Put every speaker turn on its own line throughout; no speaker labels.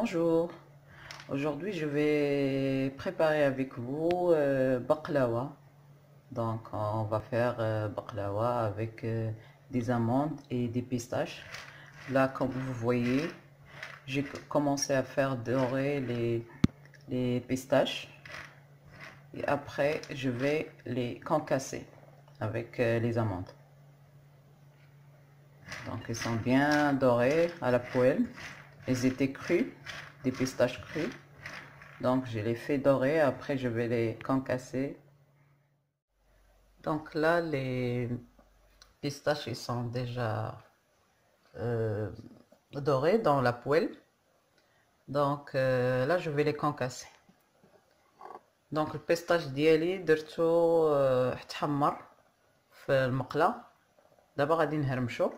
Bonjour, aujourd'hui je vais préparer avec vous baklawa. Donc on va faire baklawa avec des amandes et des pistaches. Là comme vous voyez, j'ai commencé à faire dorer les pistaches et après je vais les concasser avec les amandes. Donc ils sont bien dorés à la poêle. Ils étaient crus, des pistaches crues. Donc je les fais dorer, après je vais les concasser. Donc là les pistaches ils sont déjà dorés dans la poêle. Donc là je vais les concasser. Donc البيستاش ديالي درتو تحمر في المقلة. دابا غادي نهرمشو.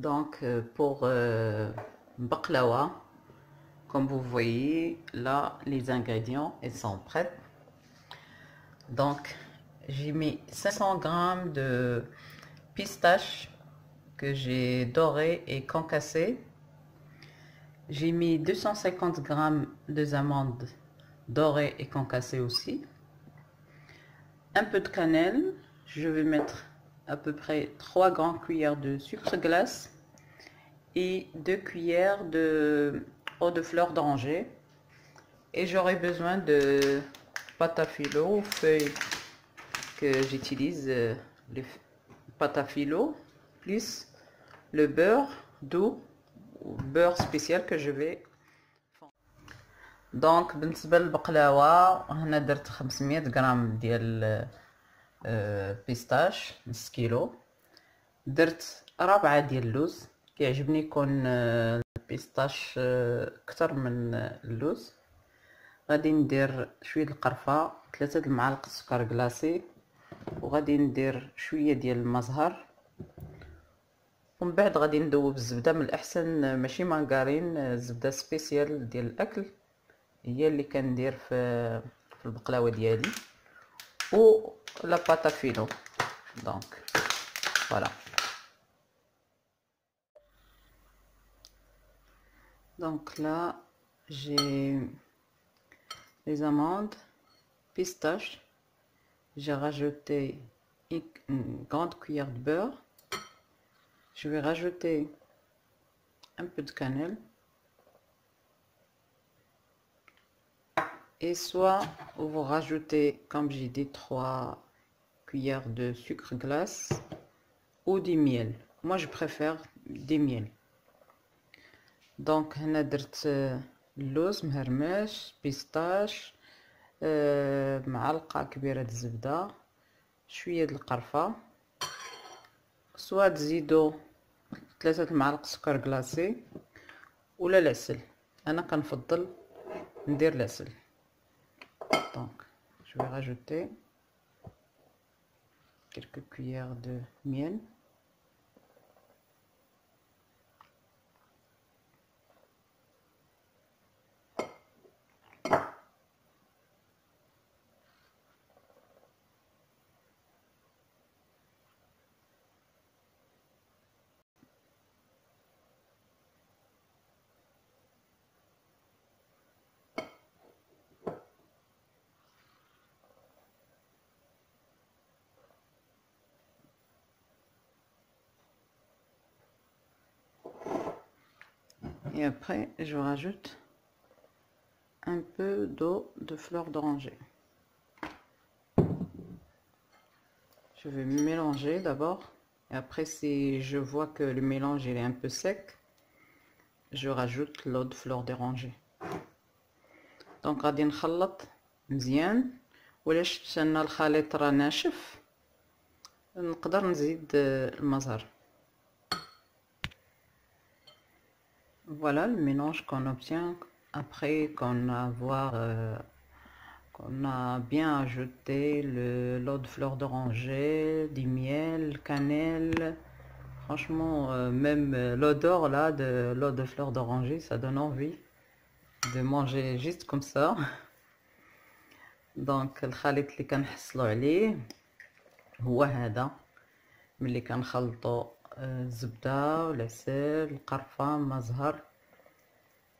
Donc pour baklawa, comme vous voyez là les ingrédients ils sont prêts. Donc j'ai mis 500 g de pistaches que j'ai doré et concassé. J'ai mis 250 g de amandes dorées et concassées aussi. Un peu de cannelle, je vais mettre à peu près 3 grandes cuillères de sucre glace et 2 cuillères de eau de fleur d'oranger. Et j'aurai besoin de pâte à filo, feuilles que j'utilise, les pâte à filo, plus le beurre doux, beurre spécial que je vais. دونك بالنسبه للبقلاوه هنا درت 500 غرام ديال بيستاش نص كيلو. درت ربعه ديال اللوز، كيعجبني يكون البيستاش اكثر من اللوز. غادي ندير شويه القرفه، 3 المعالق سكر كلاصي، وغادي ندير شويه ديال المزهر، ومن بعد غادي ندوب الزبده. من الاحسن ماشي مارغرين، الزبده سبيسيال ديال الاكل هي اللي كندير في البقلاوه ديالي، و لا باتا فينو. دونك فوالا. Donc là j'ai les amandes, pistaches, j'ai rajouté une grande cuillère de beurre. Je vais rajouter un peu de cannelle et soit vous rajoutez, comme j'ai dit, 3 cuillères de sucre glace ou du miel. Moi je préfère des miel. دونك هنا درت اللوز مهرمش، بيستاش، معلقه كبيره د الزبده، شويه د القرفه، سواء تزيدوا 3 المعالق سكر كلاصي ولا العسل. انا كنفضل ندير العسل. دونك je vais rajouter quelques cuillères de miel. Et après, je rajoute un peu d'eau de fleur d'oranger. Je vais mélanger d'abord. Et après, si je vois que le mélange il est un peu sec, je rajoute l'eau de fleur d'oranger. دونك غادي نخلط مزيان. ولا شفت ان الخليط راه ناشف نقدر نزيد المزهر. Voilà le mélange qu'on obtient après qu'on a bien ajouté l'eau de fleur d'oranger, du miel, cannelle. Franchement, même l'odeur là de l'eau de fleur d'oranger, ça donne envie de manger juste comme ça. دونك الخليط اللي كنحصلوا عليه هو هذا، ملي كنخلطوا الزبده والعسل القرفه مع الزهر.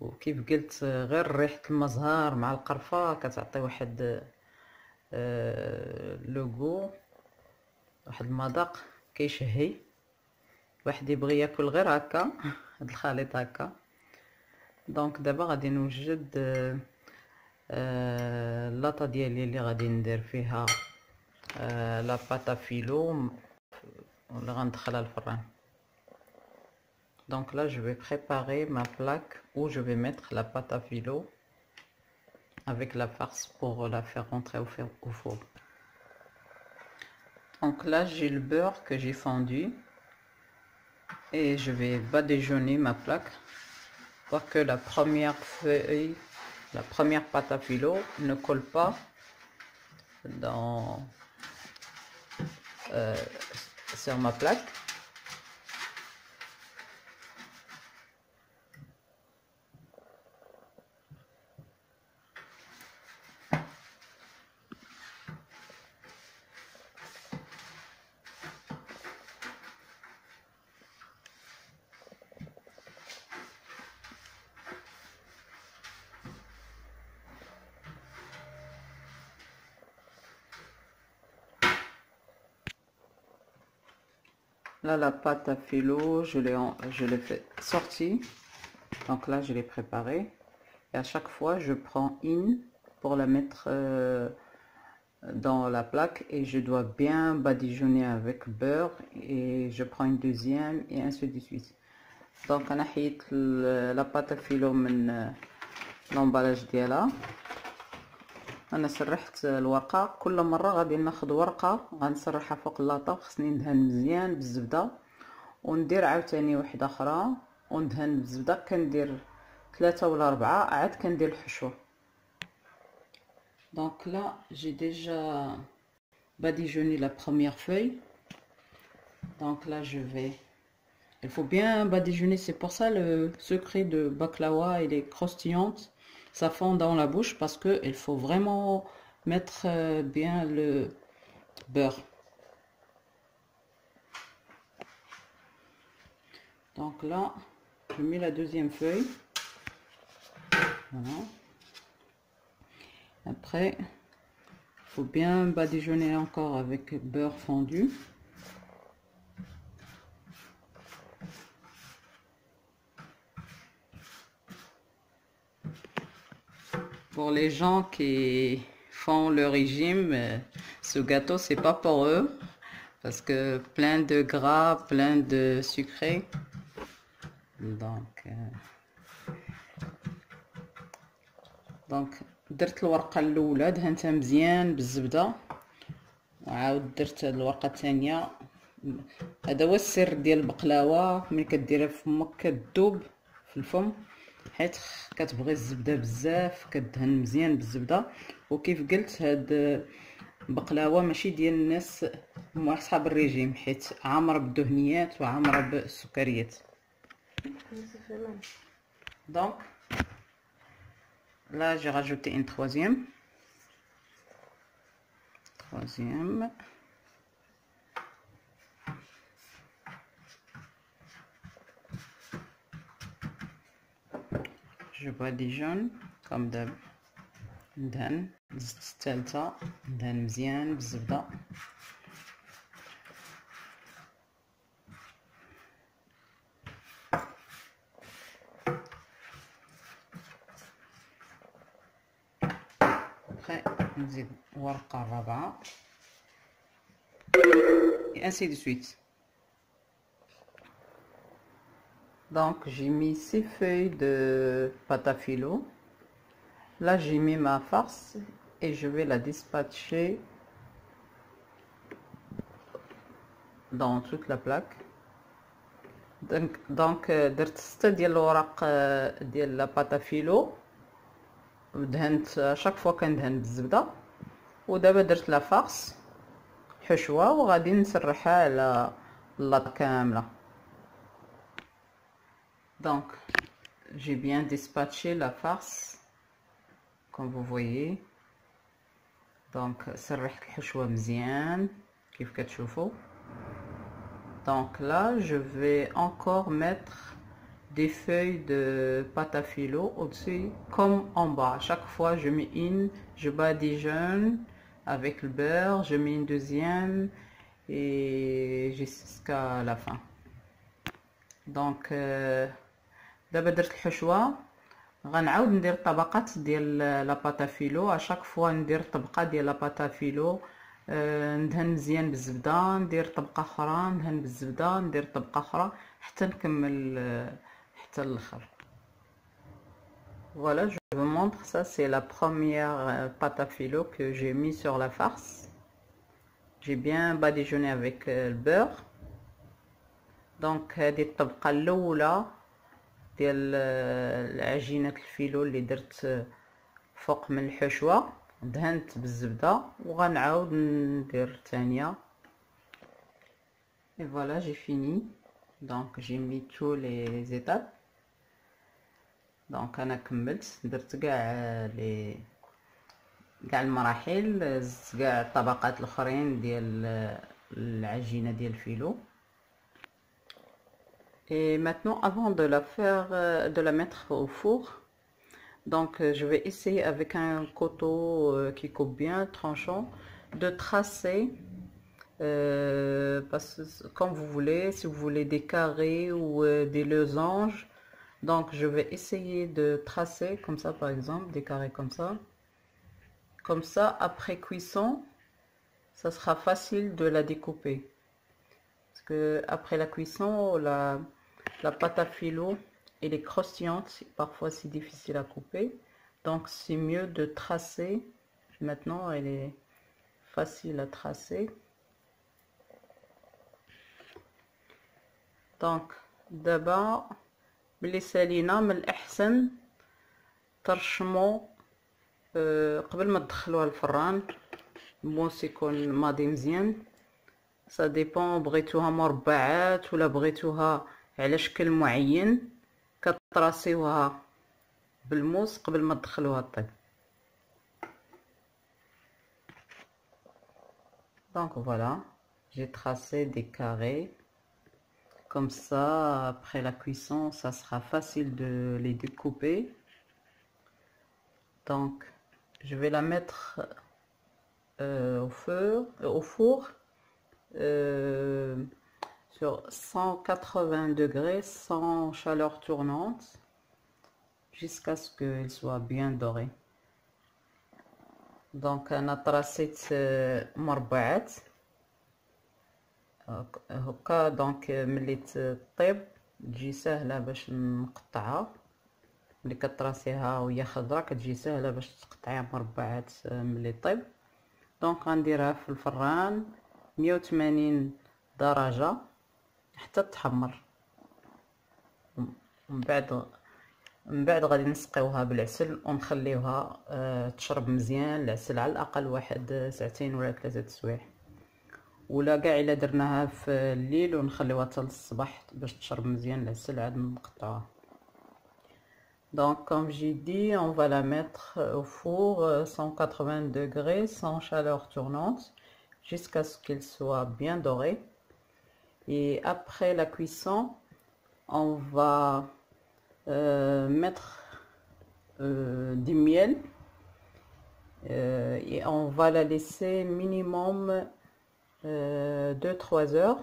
وكيف قلت غير ريحه المزهر مع القرفه كتعطي واحد لوغو، واحد المذاق كيشهي. واحد يبغي ياكل غير هكا هاد الخليط هكا. دونك دابا غادي نوجد اللاطه ديالي اللي غادي ندير فيها لا باتا فيلو اللي غندخلها الفران. Donc là je vais préparer ma plaque où je vais mettre la pâte à filo avec la farce pour la faire rentrer au four. Donc là j'ai le beurre que j'ai fondu et je vais badigeonner ma plaque pour que la première feuille, la première pâte à filo ne colle pas sur ma plaque. Là, la pâte à filo, je l'ai fait sortir. Donc là, je l'ai préparée. Et à chaque fois, je prends une pour la mettre dans la plaque. Et je dois bien badigeonner avec beurre. Et je prends une deuxième et ainsi de suite. Donc, on a fait la pâte à filo من l'emballage ديالها. انا سرحت الورقه. كل مره غادي ناخذ ورقه غنسرحها فوق اللاطه وخصني ندهن مزيان بالزبده وندير عاوتاني وحده اخرى وندهن بالزبده. كندير 3 ولا 4 عاد كندير الحشوه. Donc là j'ai déjà badigeonné la première feuille. Donc là je vais, il faut bien badigeonner, c'est pour ça le secret de baklawa, il est croustillante. Ça fond dans la bouche parce que il faut vraiment mettre bien le beurre. Donc là, je mets la deuxième feuille. Voilà. Après, il faut bien badigeonner encore avec beurre fondu. Pour les gens qui font le régime, ce gâteau c'est pas pour eux parce que plein de gras, plein de sucré. Donc درت الورقه الاولى دهنتها مزيان بالزبده وعاود درت هاد الورقه الثانيه. هذا هو السر ديال البقلاوه، ملي كديرها في فمك كتذوب في الفم حيت كتبغي الزبده بزاف، كدهن مزيان بالزبده. وكيف قلت هاد البقلاوه ماشي ديال الناس اصحاب الريجيم حيت عامره بالدهنيات وعامره بالسكريات. Donc là j'ai rajouté une troisième. Je badigeonne comme d'hab. ندهن الثالثة ندهن مزيان بالزبدة. après نزيد ورقة الرابعة et ainsi de suite. Donc j'ai mis 6 feuilles de pâte à filo. Là j'ai mis ma farce et je vais la dispatcher dans toute la plaque. Donc درت 6 ديال الوراق ديال لا بâte à filo، دهنت شاك فوا كندهن بالزبده، ودابا درت لا فارس حشوه وغادي نسرحها على اللاط كامله. Donc j'ai bien dispatché la farce comme vous voyez. Donc سرحت الحشوه مزيان كيف كتشوفوا. Donc là je vais encore mettre des feuilles de pâte à filo au-dessus comme en bas. Chaque fois je mets une, je badigeonne avec le beurre, je mets une deuxième et jusqu'à la fin. Donc دابا درت الحشوه، غنعاود ندير طبقات ديال لا بâte à filo. à chaque fois ندير طبقه ديال لا بâte à filo، ندهن مزيان بالزبده، ندير طبقه اخرى، ندهن بالزبده، ندير طبقه اخرى حتى نكمل حتى الاخر. Voilà, je vous montre, ça c'est la première pâte à filo que j'ai mis sur la farce. J'ai bien badigeonné avec le beurre. Donc هذه الطبقه الاولى ديال العجينه الفيلو اللي درت فوق من الحشوه، دهنت بالزبده وغنعاود ندير الثانيه. Et voilà, j'ai fini. Donc j'ai mis tous les étapes. Donc انا كملت، درت كاع المراحل، زدت كاع الطبقات الاخرين ديال العجينه ديال الفيلو. Et maintenant, avant de la faire, de la mettre au four, donc je vais essayer avec un couteau qui coupe bien, tranchant, de tracer, parce que, comme vous voulez, si vous voulez des carrés ou des losanges. Donc je vais essayer de tracer comme ça, par exemple, des carrés comme ça. Comme ça, après cuisson, ça sera facile de la découper. Parce que après la cuisson, la pâte à filo, elle est croustillante, parfois c'est difficile à couper. Donc c'est mieux de tracer. Maintenant, elle est facile à tracer. Donc d'abord, بلي سالينا من الأحسن ترشمو قبل ما تدخلوها الفران. الموس يكون ماضي مزيان. سا ديبون، بغيتوها مربعات ولا بغيتوها على شكل معين، كتراسيوها بالموس قبل ما تدخلوها الطيب. Donc voilà, j'ai tracé des carrés. Comme ça, après la cuisson, ça sera facile de les découper. Donc, je vais la mettre au four sur 180 degrés sans chaleur tournante jusqu'à ce qu'elle soit bien dorée. Donc, أنا طرسيت مربعات هكا. دونك ملي تطيب تجي سهله باش نقطعها. ملي كطراسيها وهي خضراء كتجي سهله باش تقطعيها مربعات ملي طيب. دونك غنديرها في الفران 180 درجه حتى تحمر. من بعد غادي نسقيوها بالعسل ونخليوها تشرب مزيان العسل، على الاقل واحد ساعتين ولا 3 سوايع، ولا كاع الا درناها في الليل ونخليوها حتى للصباح باش تشرب مزيان العسل عاد نقطعوها. Donc comme j'ai dit, on va la mettre au four 180 degrés sans chaleur tournante jusqu'à ce qu'elle soit bien dorée. Et après la cuisson, on va mettre du miel et on va la laisser minimum 2-3 heures.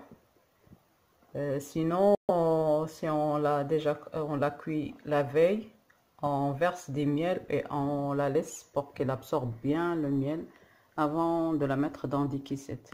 Sinon, si on l'a cuit la veille, on verse des miels et on la laisse pour qu'elle absorbe bien le miel avant de la mettre dans des kissettes.